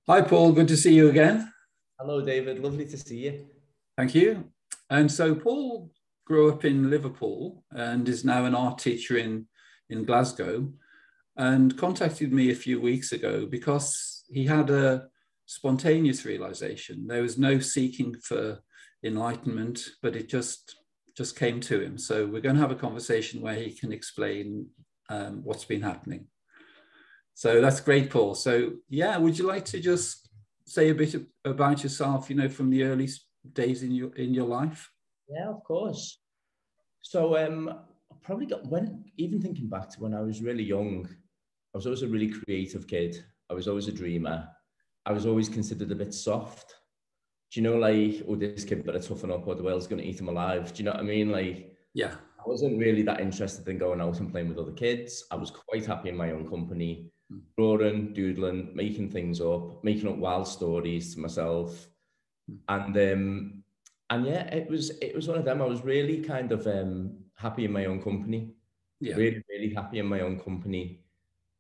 Hi, Paul. Good to see you again. Hello, David. Lovely to see you. Thank you. And so, Paul grew up in Liverpool and is now an art teacher in Glasgow, and contacted me a few weeks ago because he had a spontaneous realization. There was no seeking for enlightenment, but it just came to him. So we're going to have a conversation where he can explain what's been happening. So that's great, Paul. So yeah, would you like to just say a bit about yourself, from the early days in your life? Yeah, of course. So, I probably got when even thinking back to when I was really young, I was always a really creative kid. I was always a dreamer. I was always considered a bit soft. Do you know, like, oh, this kid better toughen up or the world's going to eat him alive? Do you know what I mean? Like, Yeah, I wasn't really that interested in going out and playing with other kids. I was quite happy in my own company, drawing, doodling, making things up, making up wild stories to myself. And yeah, it was one of them. I was really kind of happy in my own company, yeah, really happy in my own company.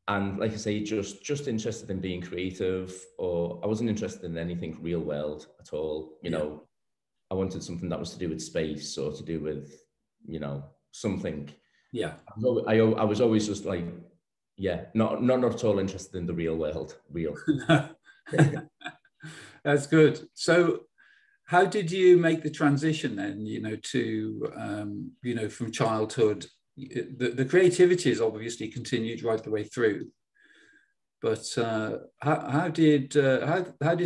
And like I say, just interested in being creative, or I wasn't interested in anything real world at all. yeah, I wanted something that was to do with space or to do with, something. yeah. I was always just like, yeah, not at all interested in the real world, real. That's good. So how did you make the transition then, to, from childhood? The creativity is obviously continued right the way through, but how did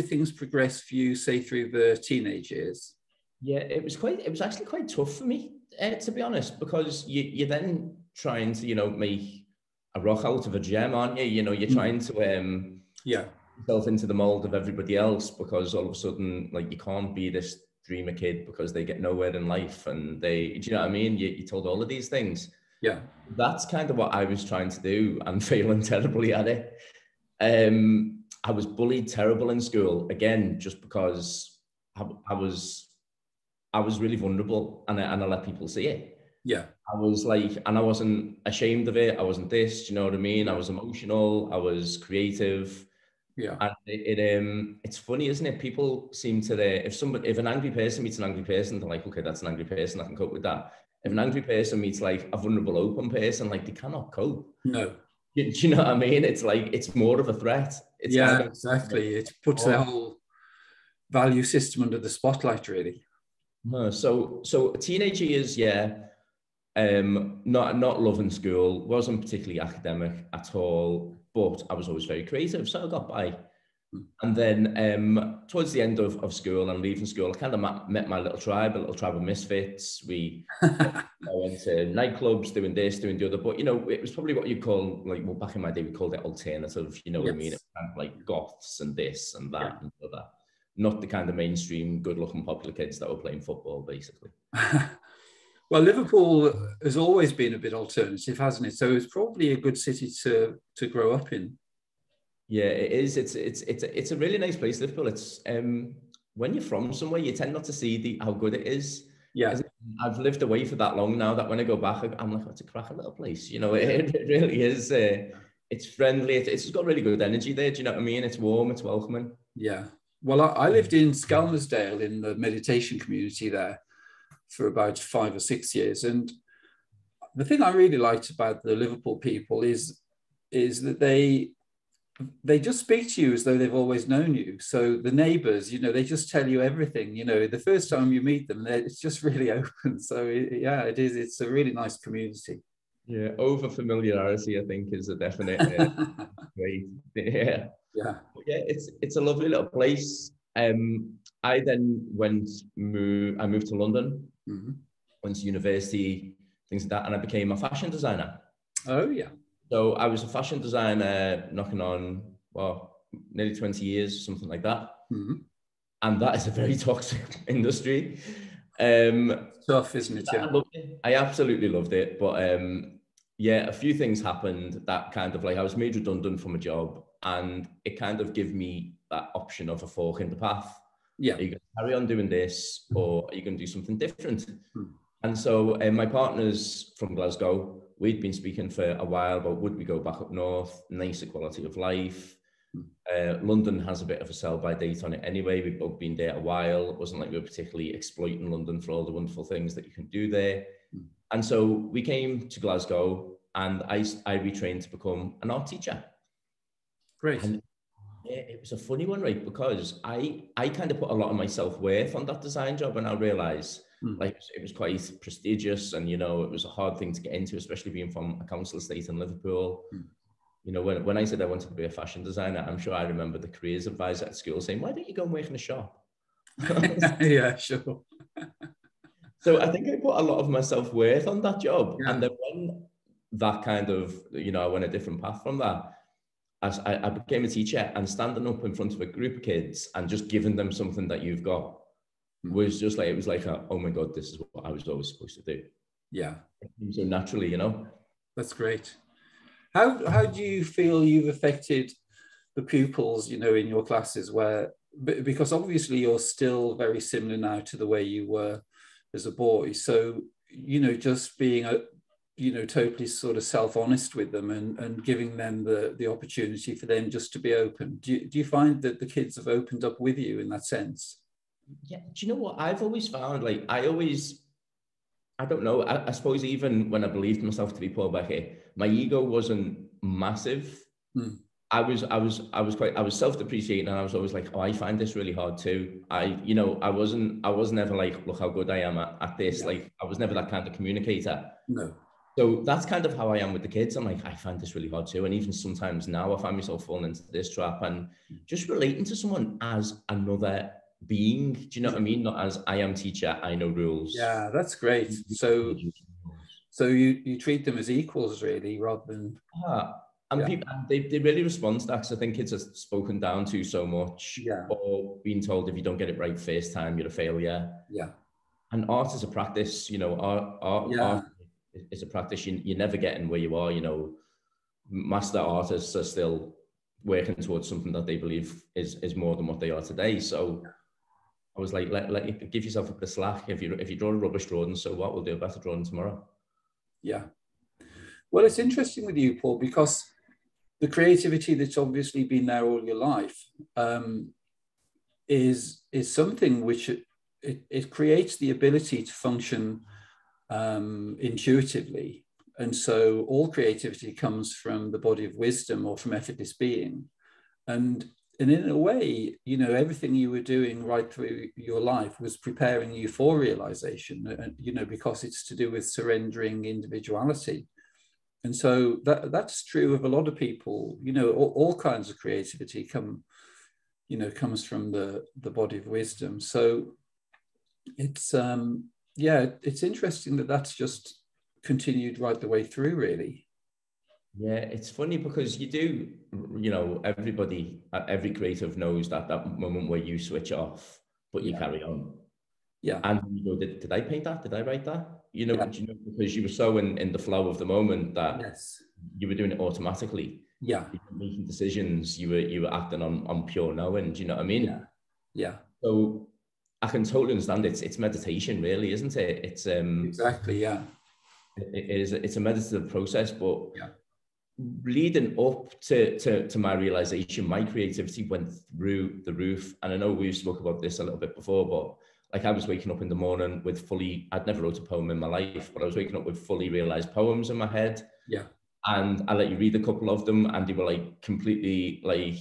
things progress for you, say, through the teenage years? Yeah, it was actually quite tough for me, to be honest, because you're then trying to, make a rock out of a gem, aren't you? You're Mm. trying to Yeah, yourself into the mold of everybody else, because all of a sudden, like, you can't be this dreamer kid because they get nowhere in life, and do you know what I mean? You're told all of these things. yeah, That's kind of what I was trying to do and failing terribly at it. I was bullied terrible in school, again, just because I, I was I was really vulnerable, and I let people see it. yeah, I was like, and I wasn't ashamed of it. I wasn't this, do you know what I mean? I was emotional, I was creative. yeah. And it's funny, isn't it? People seem to, if an angry person meets an angry person, they're like, okay, that's an angry person, I can cope with that. If an Mm. angry person meets like a vulnerable open person, like, they cannot cope. No. Do you know what I mean? It's like, it's more of a threat. It's Yeah, kind of, exactly. It puts the whole value system under the spotlight, really. so teenage years, yeah. Not loving school, wasn't particularly academic at all, but I was always very creative, so I got by. Mm. And then towards the end of school and leaving school, I kind of met my little tribe, a little tribe of misfits. I went to nightclubs, doing this, doing the other, but it was probably what you call, like, well, back in my day, we called it alternative. You know what I mean? It Yes. was kind of like goths and this and Yeah. that and the other, not the kind of mainstream, good-looking, popular kids that were playing football, basically. Well, Liverpool has always been a bit alternative, hasn't it? So it's probably a good city to grow up in. Yeah, it is. It's a really nice place, Liverpool. It's when you're from somewhere, you tend not to see the how good it is. Yeah, As I've lived away for that long now that when I go back, I'm like, oh, it's a cracking little place. yeah, It really is. It's friendly. It's got really good energy there. Do you know what I mean? It's warm. It's welcoming. yeah. Well, I lived in Skelmersdale in the meditation community there for about 5 or 6 years, and the thing I really liked about the Liverpool people is that they just speak to you as though they've always known you. So the neighbors, they just tell you everything. The first time you meet them, it's just really open. So yeah, it is. It's a really nice community. Yeah, over familiarity, I think, is a definite way. Yeah. Yeah. Yeah, it's a lovely little place. I then I moved to London, Mhm. went to university, things like that, and I became a fashion designer. Oh yeah. So I was a fashion designer knocking on, well, nearly 20 years, something like that. Mhm. And that is a very toxic industry. Um, Tough, isn't it? I Yeah. loved it. I absolutely loved it. But yeah, a few things happened that kind of, like, I was made redundant from a job, and it kind of gave me that option of a fork in the path. Yeah. Are you going to carry on doing this, or are you going to do something different? Mm. And so my partner's from Glasgow. We'd been speaking for a while about, would we go back up north, nicer quality of life. London has a bit of a sell-by date on it anyway. We've both been there a while. It wasn't like we were particularly exploiting London for all the wonderful things that you can do there. And so we came to Glasgow, and I retrained to become an art teacher. Great. And it was a funny one, right? Because I kind of put a lot of my self-worth on that design job, and I realized like it was quite prestigious, and you know, it was a hard thing to get into, especially being from a council estate in Liverpool. You know, when I said I wanted to be a fashion designer, I'm sure I remember the careers advisor at school saying, "Why don't you go and work in a shop?" Yeah, sure. So I think I put a lot of my self-worth on that job. Yeah. And then when that kind of, you know, I went a different path from that, as I became a teacher, and standing up in front of a group of kids and just giving them something that you've got was just like, it was like, oh my God, this is what I was always supposed to do. Yeah. So naturally, you know. That's great. How do you feel you've affected the pupils, you know, in your classes, where, because obviously you're still very similar now to the way you were as a boy. So, you know, just being you know, totally sort of self-honest with them and giving them the opportunity for them just to be open. Do you find that the kids have opened up with you in that sense? Yeah. Do you know what I've always found? Like, I don't know. I suppose even when I believed myself to be Paul Beckett, my ego wasn't massive. I was self-depreciating, and I was always like, oh, I find this really hard too. I was never like, look how good I am at this. Yeah. Like, I was never that kind of communicator. No. So that's kind of how I am with the kids. I'm like, I find this really hard too. And even sometimes now I find myself falling into this trap and just relating to someone as another being. Do you know what I mean? Not as, I am teacher, I know rules. Yeah, that's great. So you treat them as equals, really, rather than... And people, they really respond to that, because I think kids are spoken down to so much, or being told if you don't get it right first time, you're a failure. Yeah. And art is a practice, you know, art is a practice. You're never getting where you are, you know. Master artists are still working towards something that they believe is more than what they are today. So I was like, let give yourself a bit of slack. If you draw a rubbish drawing, so what? We'll do a better drawing tomorrow. Yeah. Well, it's interesting with you, Paul, because the creativity that's obviously been there all your life is something which it creates the ability to function intuitively. And so all creativity comes from the body of wisdom, or from effortless being. And in a way, you know, everything you were doing right through your life was preparing you for realization, you know, because it's to do with surrendering individuality. And so that's true of a lot of people. You know, all kinds of creativity comes from the body of wisdom. So it's it's interesting that that's just continued right the way through, really. Yeah, it's funny because you do, you know, every creative knows that moment where you switch off, but you carry on. Yeah. And you go, did I paint that? Did I write that? You know, you know, because you were so in the flow of the moment that you were doing it automatically. Yeah. You were making decisions. You were acting on pure knowing. Do you know what I mean? Yeah. Yeah. So I can totally understand it. It's meditation, really, isn't it? It's exactly, yeah. It's a meditative process, but leading up to my realization, my creativity went through the roof. And I know we've spoke about this a little bit before, but like, I was waking up in the morning with I'd never wrote a poem in my life, but I was waking up with fully realized poems in my head. Yeah. And I let you read a couple of them, and they were like completely like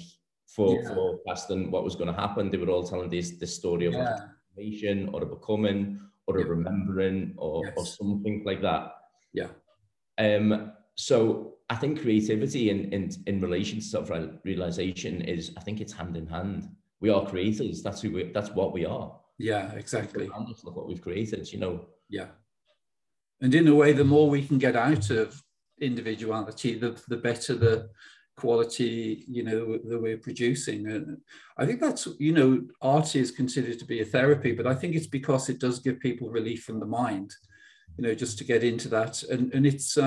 forecasting what was going to happen. They were all telling this story of like a transformation, or a becoming, or a remembering, or something like that. Yeah. So I think creativity in relation to self-realization is, I think it's hand in hand. We are creators. That's what we are. Yeah, exactly. And just look what we've created, you know. Yeah. And in a way, the more we can get out of individuality, the better the quality, you know, that we're producing. And I think that's, you know, art is considered to be a therapy, but I think it's because it does give people relief from the mind, you know, just to get into that. And it's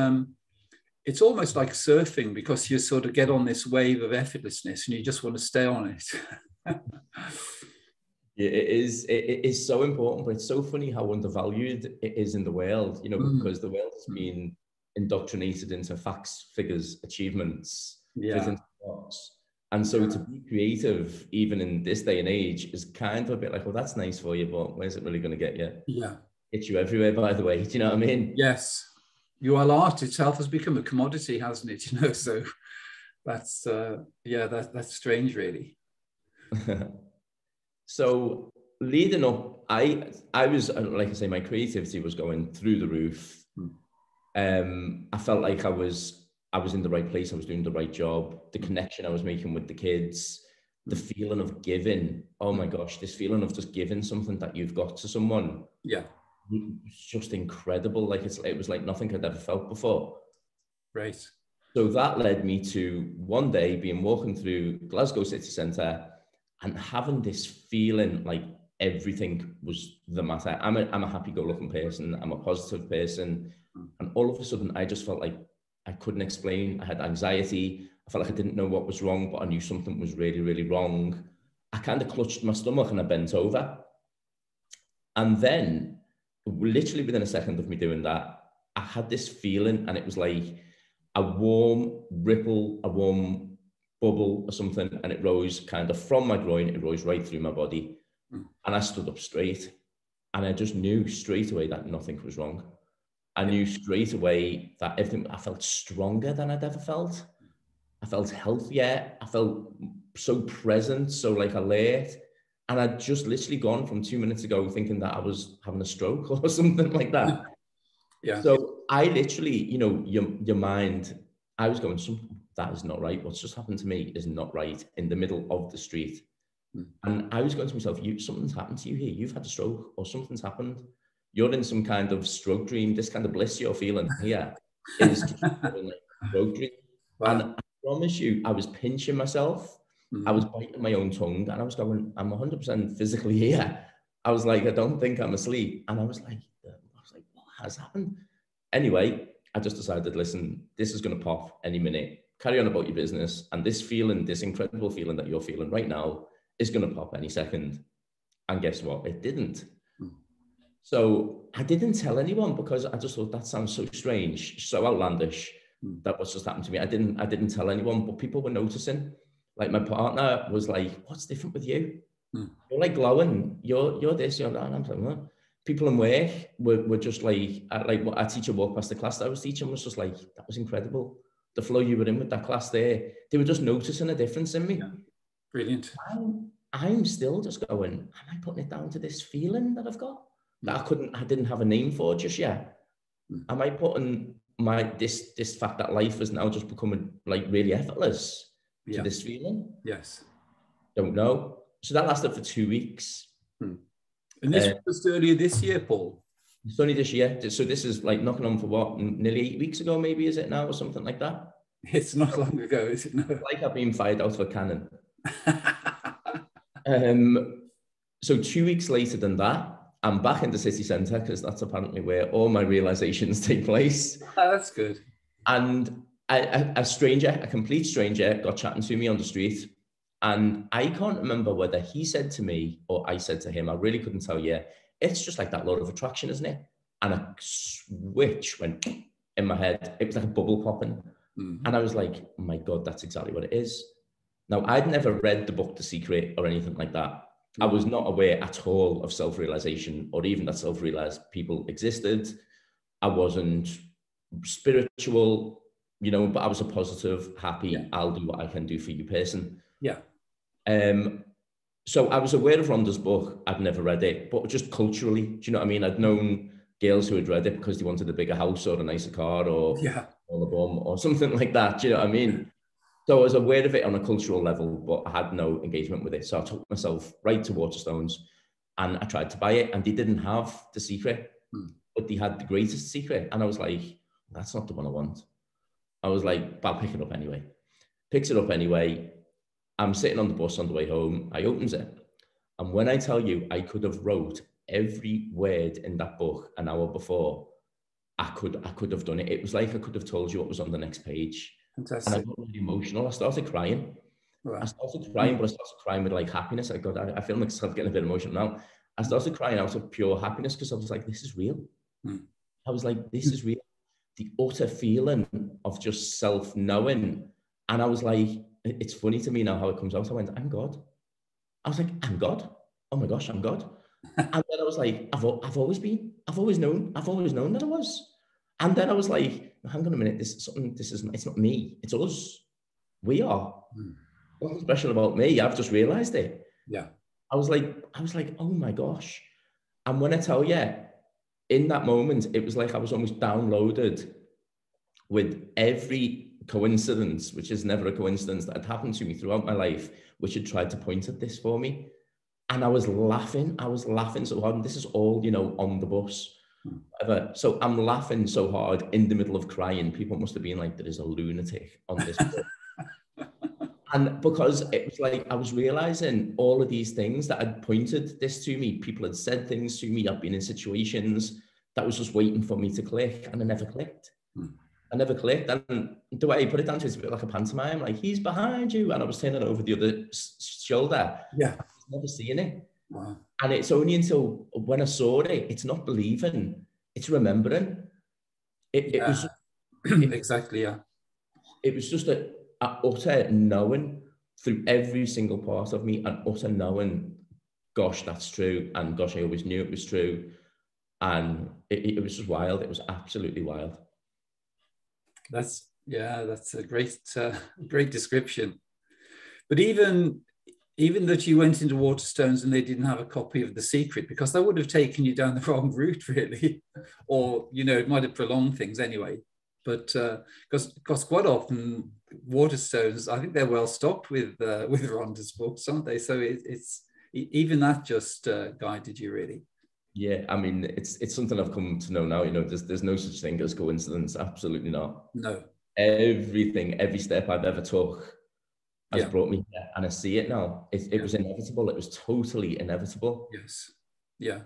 almost like surfing, because you sort of get on this wave of effortlessness and you just want to stay on it. It is so important, but it's so funny how undervalued it is in the world, you know, because the world has been indoctrinated into facts, figures, achievements, fit into box. And so to be creative, even in this day and age, is kind of a bit like, well, that's nice for you, but where's it really going to get you? Yeah. Hit you everywhere, by the way. Do you know what I mean? Yes. Your art itself has become a commodity, hasn't it? You know, so that's, that's strange, really. So leading up, I was, like I say, my creativity was going through the roof. I felt like I was in the right place. I was doing the right job. The connection I was making with the kids, the feeling of giving. Oh my gosh, this feeling of just giving something that you've got to someone. Yeah. It's just incredible. Like it was like nothing I'd ever felt before. Right. So that led me to one day being walking through Glasgow city centre and having this feeling like everything was the matter. I'm a happy-go-lucky person. I'm a positive person. And all of a sudden, I just felt like I couldn't explain. I had anxiety. I felt like I didn't know what was wrong, but I knew something was really, really wrong. I kind of clutched my stomach and I bent over. And then, literally within a second of me doing that, I had this feeling, and it was like a warm ripple, a warm bubble or something, and it rose kind of from my groin, it rose right through my body. And I stood up straight, and I just knew straight away that nothing was wrong. I knew straight away that everything, I felt stronger than I'd ever felt. I felt healthier. I felt so present, so like alert. And I'd just literally gone from 2 minutes ago thinking that I was having a stroke or something like that. Yeah. So I literally, you know, your mind, I was going, that is not right. What's just happened to me is not right, in the middle of the street. And I was going to myself, something's happened to you here. You've had a stroke, or something's happened. You're in some kind of stroke dream. This kind of bliss you're feeling here is just a stroke dream. Wow. And I promise you, I was pinching myself. I was biting my own tongue, and I was going, I'm 100% physically here. I was like, I don't think I'm asleep. And I was like, what has happened? Anyway, I just decided, listen, this is going to pop any minute. Carry on about your business. And this feeling, this incredible feeling that you're feeling right now is going to pop any second. And guess what? It didn't. So I didn't tell anyone, because I just thought that sounds so strange, so outlandish, that what's just happened to me. I didn't tell anyone, but people were noticing. Like my partner was like, what's different with you? You're like glowing. You're this, you're that. And I'm like, what? People in work were just like a teacher walked past the class that I was teaching, was just like, that was incredible. The flow you were in with that class there. They were just noticing a difference in me. Yeah. Brilliant. I'm still just going, am I putting it down to this feeling that I've got that I didn't have a name for just yet? Am I putting this fact that life is now just becoming like really effortless to this feeling? Yes. Don't know. So that lasted for 2 weeks. And this was earlier this year, Paul? It's only this year. So this is like knocking on for what, nearly 8 weeks ago, maybe, is it now, or something like that? It's not long ago, is it? No. It's like I've been fired out of a cannon. So 2 weeks later than that, I'm back in the city centre, because that's apparently where all my realizations take place. Oh, that's good. And a complete stranger, got chatting to me on the street. And I can't remember whether he said to me or I said to him, I really couldn't tell you. It's just like that law of attraction, isn't it? And a switch went in my head. It was like a bubble popping. And I was like, oh my God, that's exactly what it is. Now, I'd never read the book The Secret or anything like that. I was not aware at all of self-realization, or even that self-realized people existed. I wasn't spiritual, you know, but I was a positive, happy, I'll do what I can do for you person. Yeah. So I was aware of Rhonda's book. I'd never read it, but just culturally, do you know what I mean? I'd known girls who had read it because they wanted a bigger house or a nicer car or a bum or something like that. Do you know what I mean? So I was aware of it on a cultural level, but I had no engagement with it. So I took myself right to Waterstones and I tried to buy it, and they didn't have The Secret, but they had The Greatest Secret. And I was like, that's not the one I want. I was like, but I'll pick it up anyway. Picks it up anyway. I'm sitting on the bus on the way home. I opens it. And when I tell you, I could have wrote every word in that book an hour before, I could have done it. It was like I could have told you what was on the next page. Fantastic. And I got really emotional. I started crying. Right. I started crying, but I started crying with like happiness. I feel myself getting a bit emotional now. I started crying out of pure happiness, because I was like, this is real. I was like, this is real. The utter feeling of just self-knowing And I was like, it's funny to me now how it comes out. I went, I'm God. I was like, I'm God. Oh my gosh, I'm God. And then I was like, I've always been, I've always known that I was. And then I was like, hang on a minute, it's not me, it's us. We are. Nothing special about me. I've just realized it. Yeah. I was like, oh my gosh. And when I tell you, in that moment, it was like I was almost downloaded with every coincidence, which is never a coincidence, that had happened to me throughout my life, which had tried to point at this for me. And I was laughing so hard. And this is all, you know, on the bus. Whatever. So I'm laughing so hard in the middle of crying. People must have been like, there is a lunatic on this bus. And because it was like, I was realizing all of these things that had pointed this to me. People had said things to me. I've been in situations that was just waiting for me to click, and I never clicked. I never clicked. And the way I put it down to, it's a bit like a pantomime, like, he's behind you. And I was turning over the other shoulder. Yeah. I was never seeing it. Wow. And it's only until when I saw it, it's not believing, it's remembering. It was exactly, yeah. It was just a utter knowing through every single part of me, and utter knowing, gosh, that's true. And gosh, I always knew it was true. And it was just wild. It was absolutely wild. That's a great description. But even that you went into Waterstones and they didn't have a copy of The Secret, because that would have taken you down the wrong route, really, or, you know, it might have prolonged things anyway. But because quite often Waterstones, I think they're well stocked with Rhonda's books, aren't they? So it's even that just guided you, really. Yeah, I mean, it's something I've come to know now. You know, there's no such thing as coincidence. Absolutely not. No. Everything, every step I've ever took has brought me here, and I see it now. It was inevitable. It was totally inevitable. Yes. Yeah.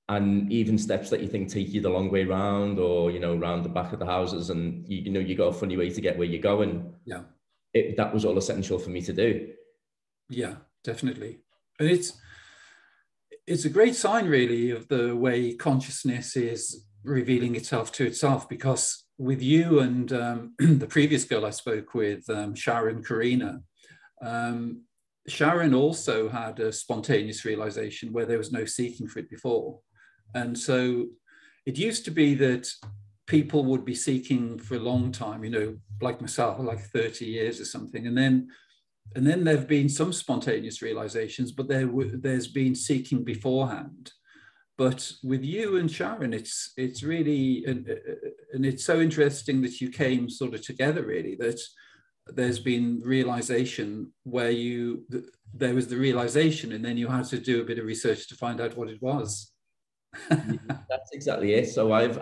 And even steps that you think take you the long way round, or, you know, round the back of the houses, and you know, you got a funny way to get where you're going. Yeah. That was all essential for me to do. Yeah, definitely. And it's a great sign, really, of the way consciousness is revealing itself to itself, because with you and the previous girl I spoke with, Sharon Karina, Sharon also had a spontaneous realization where there was no seeking for it before. And so it used to be that people would be seeking for a long time, you know, like myself, like 30 years or something. And then there have been some spontaneous realizations, but there's been seeking beforehand. But with you and Sharon, it's really, and it's so interesting that you came sort of together, really, that there's been realization where there was the realization, and then you had to do a bit of research to find out what it was. That's exactly it. So it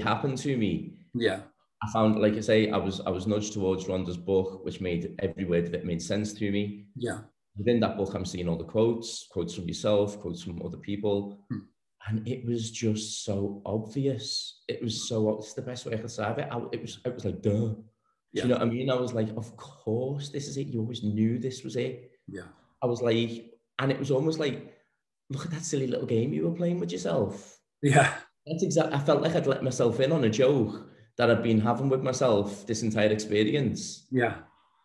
happened to me. Yeah. I found, like I say, I was nudged towards Rhonda's book, which made every word of it made sense to me. Yeah. Within that book, I'm seeing all the quotes from yourself, quotes from other people. And it was just so obvious. It's the best way I could describe it. It was like, duh. Do you know what I mean? I was like, of course, this is it. You always knew this was it. Yeah. I was like, and it was almost like, look at that silly little game you were playing with yourself. Yeah. That's exactly, I felt like I'd let myself in on a joke that I'd been having with myself this entire experience. Yeah.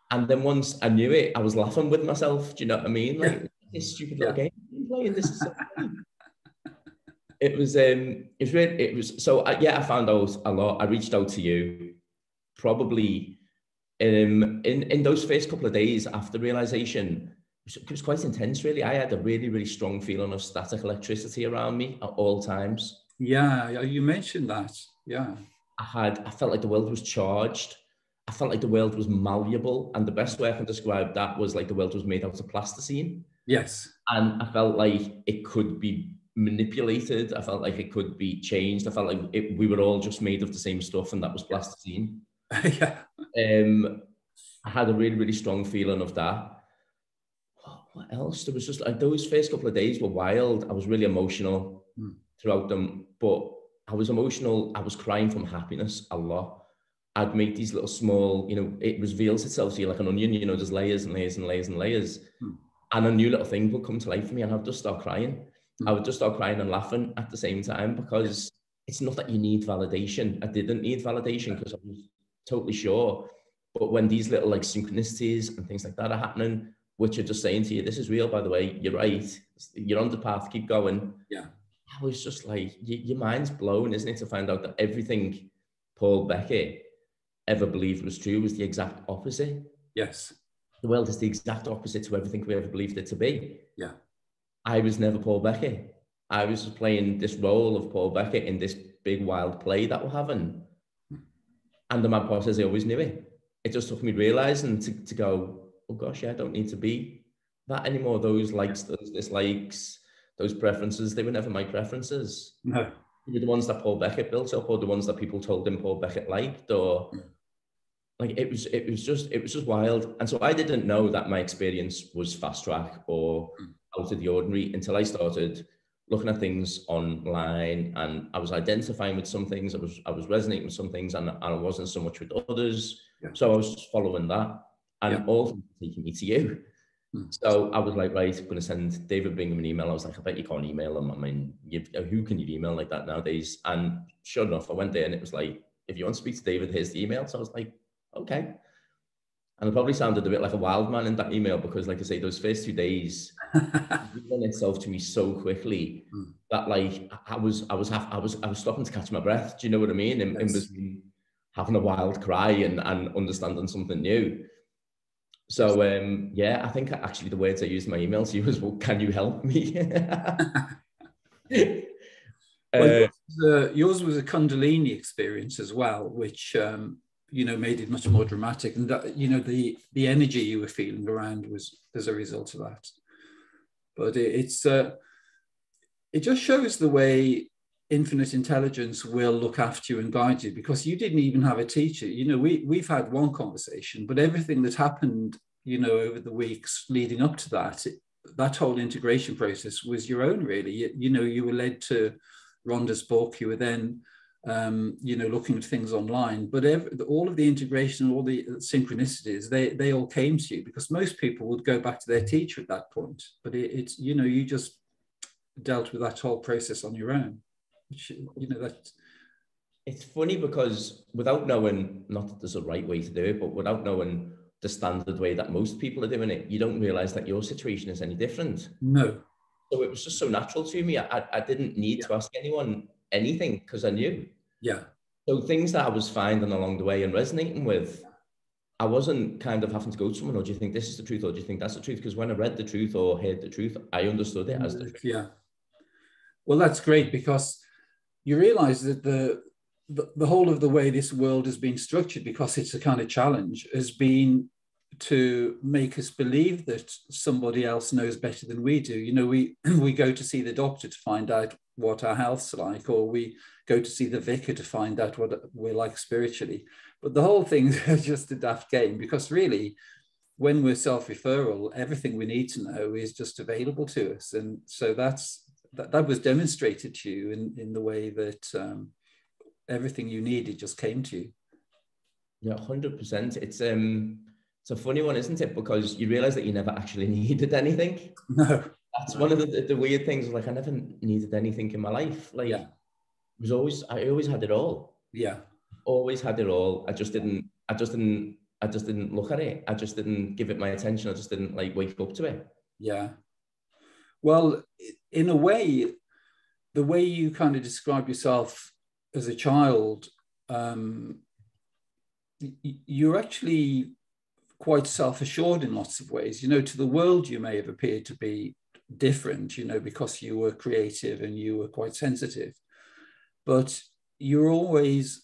And then once I knew it, I was laughing with myself. Do you know what I mean? Like, this stupid little game you're playing, this is so funny. It was so, I found out a lot. I reached out to you probably in those first couple of days after realization. It was quite intense, really. I had a really, really strong feeling of static electricity around me at all times. Yeah, you mentioned that. Yeah. I felt like the world was charged. I felt like the world was malleable. And the best way I can describe that was like the world was made out of plasticine. Yes. And I felt like it could be manipulated. I felt like it could be changed. I felt like we were all just made of the same stuff, and that was plasticine. Yeah. I had a really, really strong feeling of that. What else? There was just like those first couple of days were wild. I was really emotional throughout them, but I was emotional. I was crying from happiness a lot. I'd make these little small, you know, it reveals itself to you like an onion, you know, there's layers and layers and layers and layers. And a new little thing would come to life for me, and I'd just start crying. I would just start crying and laughing at the same time, because it's not that you need validation. I didn't need validation, because totally sure. But when these little like synchronicities and things like that are happening, which are just saying to you, this is real, by the way, you're right, you're on the path, keep going. Yeah. I was just like, your mind's blown, isn't it, to find out that everything Paul Beckett ever believed was true was the exact opposite. Yes. The world is the exact opposite to everything we ever believed it to be. Yeah. I was never Paul Beckett. I was just playing this role of Paul Beckett in this big wild play that we're having. And the mad part is I always knew it. It just took me realizing to go, oh gosh, yeah, I don't need to be that anymore. Those likes, those dislikes, those preferences, they were never my preferences. No. They were the ones that Paul Beckett built up, or the ones that people told him Paul Beckett liked, or like it was just wild. And so I didn't know that my experience was fast track or out of the ordinary until I started looking at things online, and I was identifying with some things, I was resonating with some things, and I wasn't so much with others. Yeah. So I was just following that, and all things taking me to you. So I was like, right, I'm going to send David Bingham an email. I was like, I bet you can't email him. I mean, who can you email like that nowadays? And sure enough, I went there and it was like, if you want to speak to David, here's the email. So I was like, okay. And I probably sounded a bit like a wild man in that email because, like I say, those first 2 days revealed itself to me so quickly that, like, I was stopping to catch my breath. Do you know what I mean? In between having a wild cry and understanding something new. So yeah, I think actually the words I used in my email to you was, "Well, can you help me?" Well, yours was a kundalini experience as well, which made it much more dramatic, and that the energy you were feeling around was as a result of that. But it just shows the way infinite intelligence will look after you and guide you, because you didn't even have a teacher. We've had one conversation, but everything that happened over the weeks leading up to that whole integration process was your own, really. You were led to Rhonda's book. You were then looking at things online, but all of the integration, all the synchronicities, they all came to you, because most people would go back to their teacher at that point. But it's you just dealt with that whole process on your own. It's funny because without knowing, not that there's a right way to do it, but without knowing the standard way that most people are doing it, you don't realize that your situation is any different. No. So it was just so natural to me. I didn't need to ask anyone anything because I knew. Yeah. So things that I was finding along the way and resonating with, I wasn't kind of having to go to someone, or do you think this is the truth, or do you think that's the truth? Because when I read the truth or heard the truth, I understood it as the truth. Yeah. Well, that's great, because you realize that the whole of the way this world has been structured, because it's a kind of challenge, has been to make us believe that somebody else knows better than we do. We go to see the doctor to find out what our health's like, or we go to see the vicar to find out what we're like spiritually. But the whole thing is just a daft game, because really, when we're self-referral, everything we need to know is just available to us. And so that was demonstrated to you in the way that everything you needed just came to you. Yeah, 100%. It's a funny one, isn't it? Because you realize that you never actually needed anything. No. That's one of the weird things. Like, I never needed anything in my life. Like, I always had it all. Yeah. Always had it all. I just didn't look at it. I just didn't give it my attention. I just didn't wake up to it. Yeah. Well, in a way, the way you kind of describe yourself as a child, you're actually quite self-assured in lots of ways. To the world, you may have appeared to be different, because you were creative and you were quite sensitive, but you're always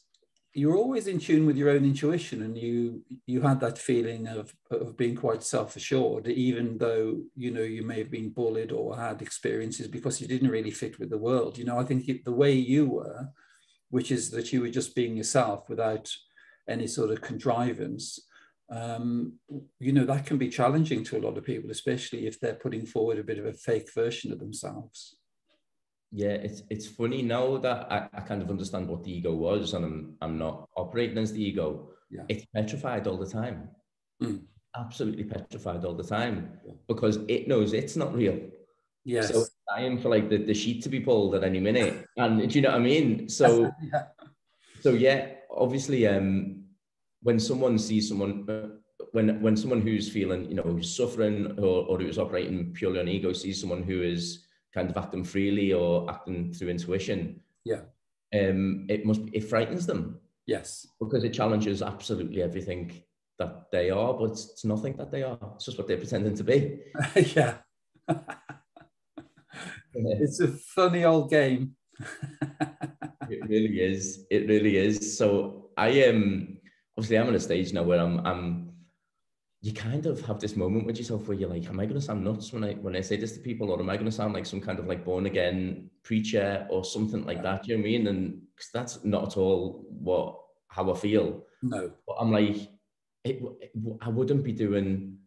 in tune with your own intuition, and you had that feeling of being quite self-assured, even though you may have been bullied or had experiences because you didn't really fit with the world. I think the way you were, which is that you were just being yourself without any sort of contrivance, that can be challenging to a lot of people, especially if they're putting forward a bit of a fake version of themselves. Yeah, it's funny now that I kind of understand what the ego was, and I'm not operating as the ego. Yeah. It's petrified all the time. Absolutely petrified all the time, because it knows it's not real. Yes. So it's dying for the sheet to be pulled at any minute. And do you know what I mean? So so yeah, obviously when someone sees someone, when someone who's feeling, you know, who's suffering or who's operating purely on ego sees someone who is kind of acting freely or acting through intuition, yeah, it frightens them. yes, Because it challenges absolutely everything that they are, but it's nothing that they are. It's just what they're pretending to be. yeah. It's a funny old game. It really is. It really is. So I am obviously I'm at a stage now where I'm you kind of have this moment with yourself where you're like, am I going to sound nuts when I say this to people, or am I going to sound like some kind of like born again preacher or something like that? Do you know what I mean? And cause that's not at all how I feel. No. But I'm like, I wouldn't be doing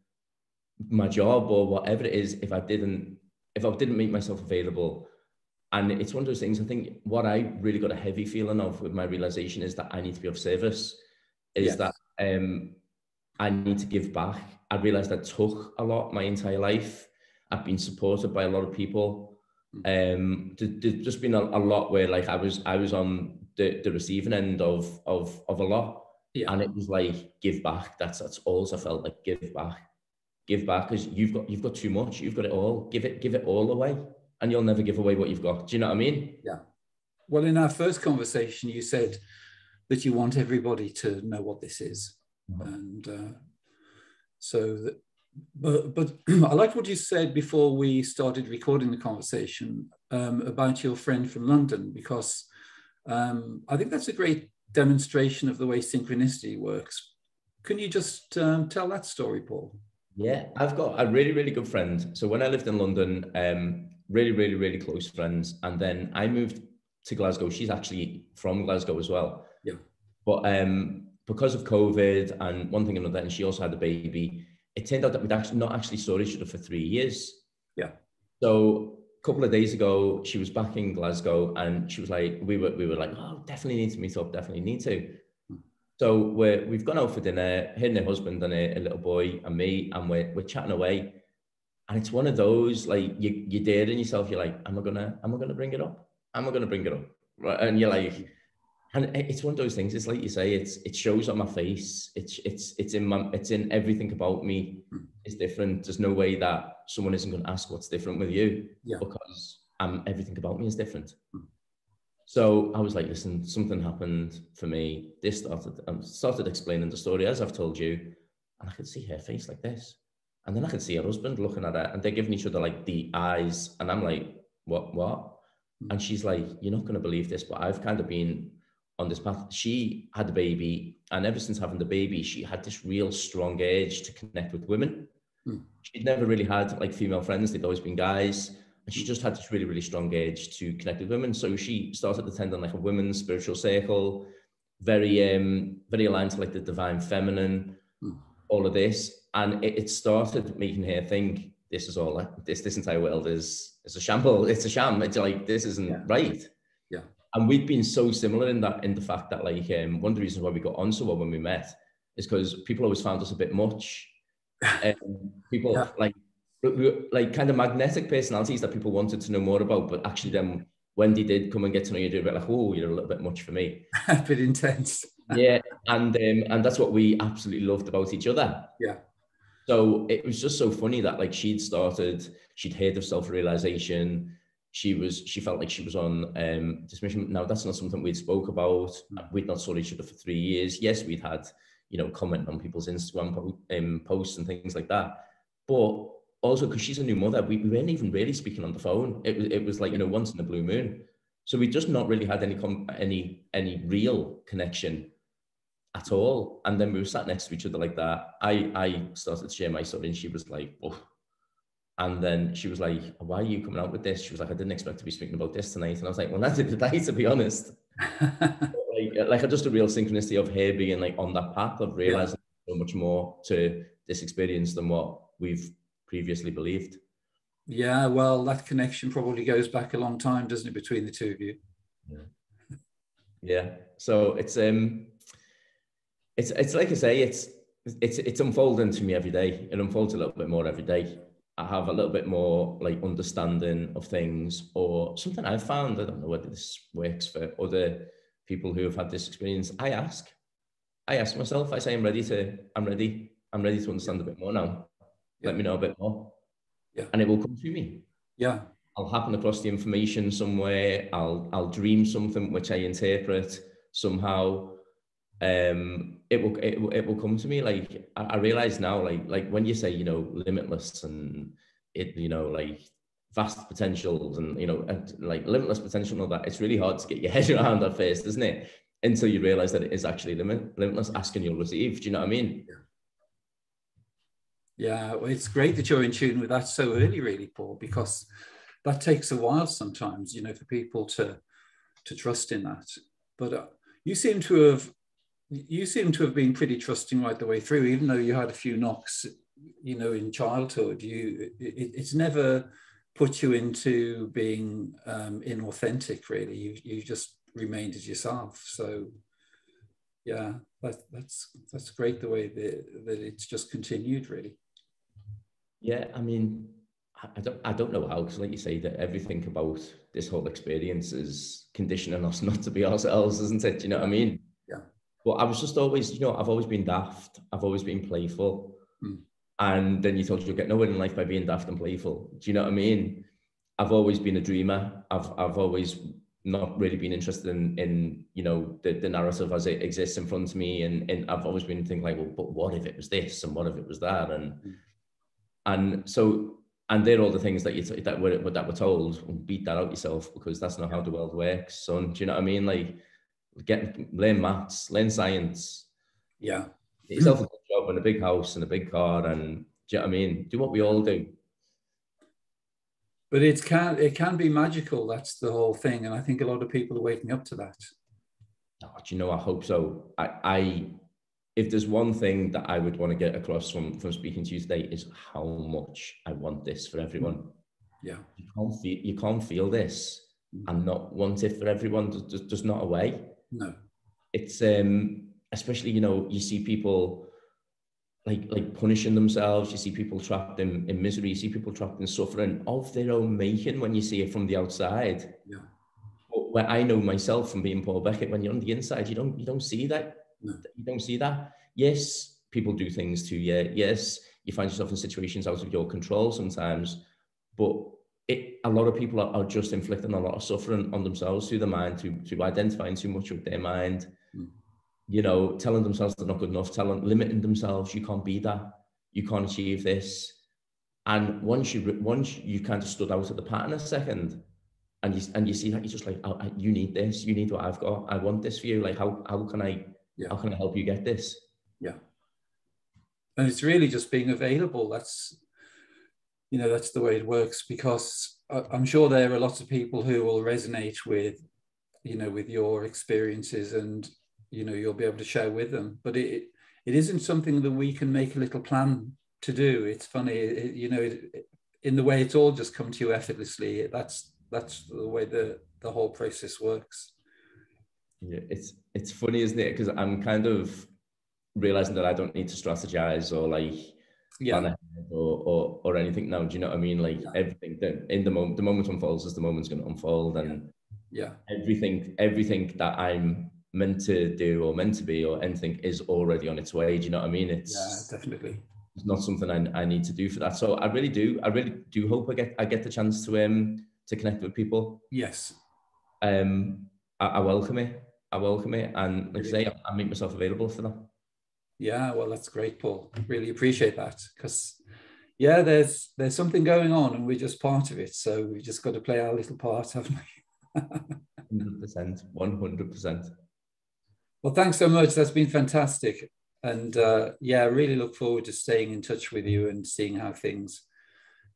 my job or whatever it is if I didn't make myself available. And it's one of those things, I think what I really got a heavy feeling of with my realization is that I need to be of service, is that I need to give back. I realized I took a lot my entire life. I've been supported by a lot of people. There's just been a lot where like I was on the receiving end of a lot. Yeah. And it was like, give back. That's all I felt like, give back, because you've got too much. You've got it all. Give it all away, and you'll never give away what you've got. Do you know what I mean? Yeah. Well, in our first conversation, you said that you want everybody to know what this is. And but I liked what you said before we started recording the conversation about your friend from London, because I think that's a great demonstration of the way synchronicity works. Can you just tell that story, Paul? Yeah, I've got a really, really good friend. So when I lived in London, really, really, really close friends. And then I moved to Glasgow. She's actually from Glasgow as well. Yeah. But because of COVID and one thing and another, and she also had a baby, it turned out that we'd actually not saw each other for 3 years. Yeah. So a couple of days ago, she was back in Glasgow, and she was like, we were like, oh, definitely need to meet up, definitely need to. So we've gone out for dinner, her and her husband and a little boy and me, and we're chatting away. And it's one of those, like, you're daring yourself, you're like, am I gonna bring it up? Am I gonna bring it up? Right? And you're like, and it's one of those things, it's like you say, it shows on my face, it's in everything about me is different. There's no way that someone isn't going to ask what's different with you, because everything about me is different. So I was like, listen, something happened for me. This started explaining the story as I've told you, and I could see her face like this. And then I could see her husband looking at her, and they're giving each other like the eyes. And I'm like, what? And she's like, you're not going to believe this, but I've kind of been on this path. She had a baby, and ever since having the baby, she had this real strong urge to connect with women. She'd never really had like female friends. They'd always been guys. And she just had this really, really strong urge to connect with women. So she started attending like a women's spiritual circle, very aligned to like the divine feminine, all of this. And it started making her think, this is all, this entire world is a shamble. It's a sham. It's like, this isn't right. Yeah. And we'd been so similar in the fact that like, one of the reasons why we got on so well when we met is because people always found us a bit much. People like kind of magnetic personalities that people wanted to know more about, but actually then when they did come and get to know you, they're like, oh, you're a little bit much for me. A bit intense. Yeah, and that's what we absolutely loved about each other. Yeah. So it was just so funny that like she'd heard of self-realization. She felt like she was on this mission. Now that's not something we'd spoke about. We'd not saw each other for 3 years. Yes, we'd had, comment on people's Instagram posts and things like that. But also because she's a new mother, we weren't even really speaking on the phone. It was like, once in a blue moon. So we just not really had any real connection at all. And then we were sat next to each other like that. I started to share my story, and she was like, oh. And then she was like, why are you coming out with this? She was like, I didn't expect to be speaking about this tonight. And I was like, well, that's it today, to be honest. like just a real synchronicity of her being like on that path of realizing so much more to this experience than what we've previously believed. Yeah, well, that connection probably goes back a long time, doesn't it, between the two of you? Yeah. So it's like I say, it's unfolding to me every day. It unfolds a little bit more every day. I have a little bit more like understanding of things, or something I've found. I don't know whether this works for other people who have had this experience. I ask I ask myself, I say, I'm ready to understand a bit more now. Let me know a bit more. Yeah. And it will come to me. Yeah. I'll happen across the information somewhere. I'll dream something which I interpret somehow. It will come to me. Like I realize now, like when you say, limitless and it, like vast potentials and, and like limitless potential and all that, it's really hard to get your head around at first, isn't it? Until you realize that it is actually limitless. Ask and you'll receive. Do you know what I mean? Yeah, well, it's great that you're in tune with that so early, really, Paul, because that takes a while sometimes, for people to trust in that. But you seem to have been pretty trusting right the way through, even though you had a few knocks, in childhood. It's never put you into being inauthentic, really. You just remained as yourself. So yeah, that's great the way that it's just continued, really. Yeah, I mean, I don't know how, because like you say, that everything about this whole experience is conditioning us not to be ourselves, isn't it? You know what I mean? Yeah. But I was just always, I've always been daft. I've always been playful. And then you thought you'll get nowhere in life by being daft and playful. Do you know what I mean? I've always been a dreamer. I've always not really been interested in the narrative as it exists in front of me. And I've always been thinking like, well, but what if it was this? And what if it was that? And so, and they're all the things that that were told, beat that out yourself, because that's not how the world works, son. Do you know what I mean? Like, learn maths, learn science. Yeah. Get yourself a good job and a big house and a big car, and do you know what I mean? Do what we all do. But it can be magical. That's the whole thing, and I think a lot of people are waking up to that. Oh, do you know? I hope so. If there's one thing that I would want to get across from speaking to you today, is how much I want this for everyone. Yeah. You can't feel this and not want it for everyone. There's not a way. No. It's especially, you see people like punishing themselves. You see people trapped in misery. You see people trapped in suffering of their own making when you see it from the outside. Yeah. But where I know myself from being Paul Beckett, when you're on the inside, you don't see that. No. You don't see that. Yes, people do things to you. Yes, you find yourself in situations out of your control sometimes, but a lot of people are just inflicting a lot of suffering on themselves through the mind, to identifying too much with their mind, telling themselves they're not good enough, limiting themselves. You can't be that. You can't achieve this. And once you kind of stood out of the pattern a second, and you see that, you're just like, you need this. You need what I've got. I want this for you. Like, how can I help you get this? Yeah. And it's really just being available. That's the way it works, because I'm sure there are lots of people who will resonate with your experiences, and you'll be able to share with them. But it isn't something that we can make a little plan to do. It's funny, in the way it's all just come to you effortlessly. That's the way the whole process works. Yeah, it's funny, isn't it? Because I'm kind of realizing that I don't need to strategize or like plan ahead or anything now. Do you know what I mean? Like, everything that in the moment unfolds as the moment's going to unfold, and everything that I'm meant to do or meant to be or anything is already on its way. Do you know what I mean? It's definitely. It's not something I need to do for that. So I really do hope I get the chance to connect with people. Yes. I welcome it. And like I say, I make myself available for that. Yeah, well, that's great, Paul. Really appreciate that, because there's something going on, and we're just part of it. So we just got to play our little part, haven't we? 100%. Well, thanks so much. That's been fantastic. And I really look forward to staying in touch with you and seeing how things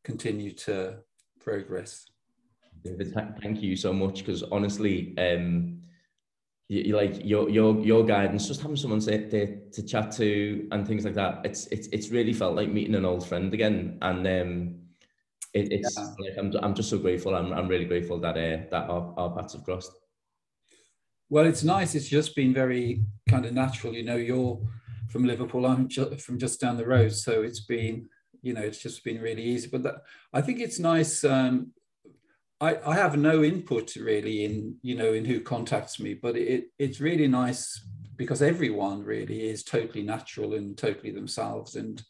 continue to progress. David, thank you so much, because honestly, you like your guidance, just having someone there to chat to and things like that. It's really felt like meeting an old friend again, and like I'm just so grateful. I'm really grateful that our paths have crossed. Well, it's nice. It's just been very kind of natural. You're from Liverpool. I'm from just down the road, so it's been it's just been really easy. But I think it's nice. I have no input really in who contacts me, but it's really nice because everyone really is totally natural and totally themselves. And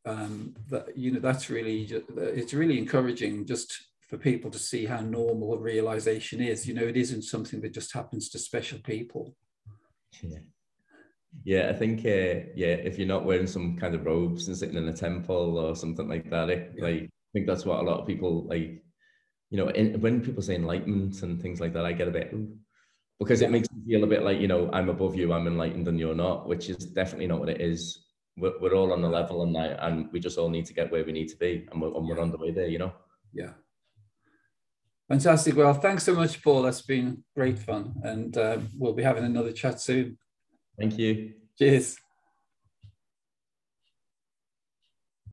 that, you know, that's really, it's really encouraging just for people to see how normal a realization is. You know, it isn't something that just happens to special people. Yeah. Yeah, I think, if you're not wearing some kind of robes and sitting in a temple or something like that, like, I think that's what a lot of people, like, you know, when people say enlightenment and things like that, I get a bit, ooh, because it makes me feel a bit like, you know, I'm above you, I'm enlightened and you're not, which is definitely not what it is. We're all on the level, and we just all need to get where we need to be, and we're on the way there, you know? Yeah. Fantastic. Well, thanks so much, Paul. That's been great fun. And we'll be having another chat soon. Thank you. Cheers.